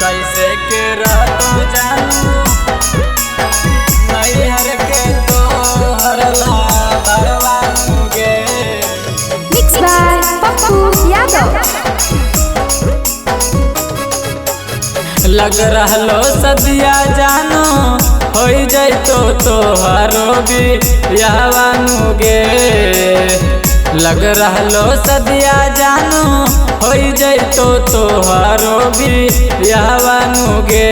कैसे के रहतो जानू नैहर के तोहरला भरवानुगे। Mixed by Pappu Yadav। लग रहलो सदिया जानो होई जैतो तोहरो बियावानुगे। लग रहलो सदिया जानो होई जैतो तोहरो बियावानुगे।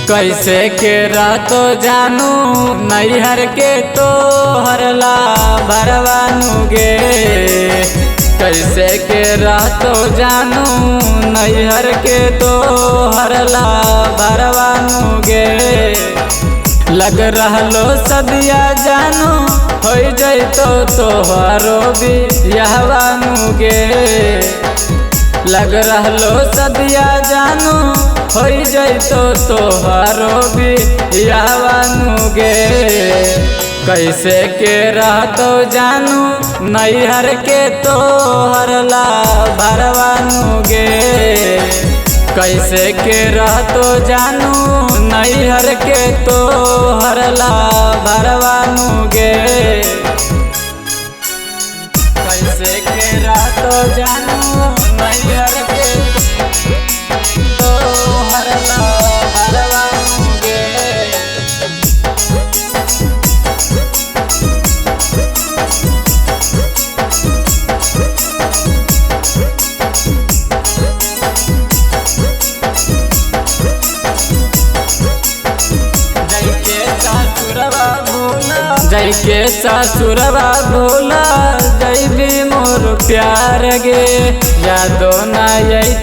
कैसे के रहतो जानू नैहर के तोहरला भरवानुगे। कैसे के रहतो जानू नैहर के तोहरला भरवानुगे। लग रहलो सदिया जानू होई जैतो तोहरो बियावानुगे। लग रहलो सदिया जानू होई जैतो तोहरो बियावानुगे। कैसे के रहतो जानू नैहर के तोहरला भरवानुगे। कैसे के रहतो जानू नैहर के तोहरला भरवानुगे। कैसे के रहतो जानू नैहर के तोहरला भरवानुगे। जय के ससुरवा भोला जैबी मोर प्यार गे। यादो न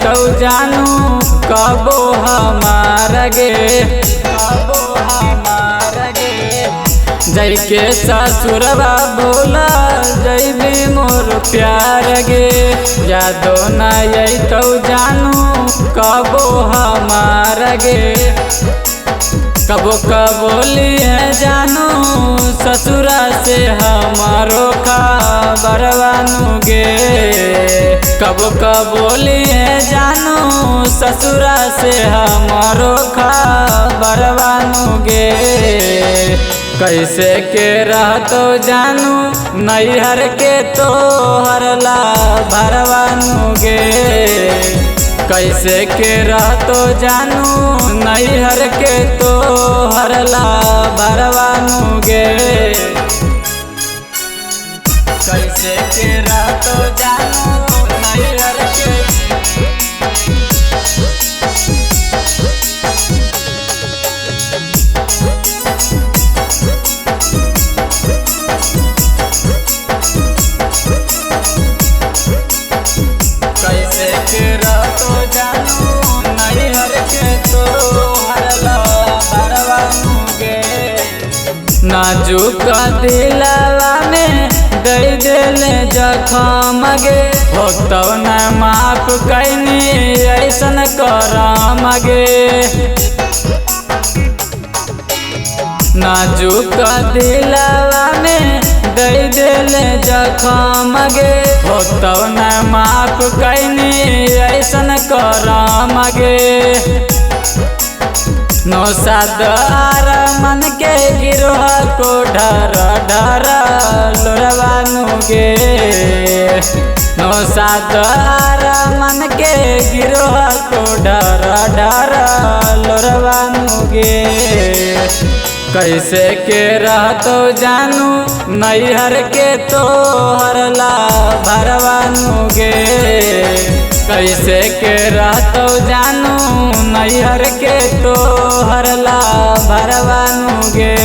तो जानू कबो हमार गे, कबो हमार गे। जय के ससुरवा भोला जैबी मोर प्यार गे। यादो न तो जानू कबो हमार गे। कबो कबोली है जानू ससुरा से हमारो खबरवानुगे। कबो कबोली है जानू ससुरा से हमारो खबरवानुगे। कैसे के रहतो जानू नैहर के तोहरला भरवानुगे। कैसे के रहतो जानू नैहर के तोहरला भरवानुगे। कैसे के रहतो जानू नैहर के कैसे के रहतो जानू नैहर के तोहरला भरवानुगे। नाजुक दिलवा में दई देले जखम गे। होतो न माफ कैनी ऐसन करम गे। नाजुक दिलवा में दई देले जखम गे। होतो न माफ कैनी ऐसन करम गे। नौसादार मन के गिरोह को ढर ढर लोरवानुगे। नौसादार मन के गिरोह को ढर ढर लोरवानुगे। कैसे के रहतो जानू नैहर के तोहरला भरवानुगे। कैसे के रहतो जानू नैहर के तोहरला भरवानुगे।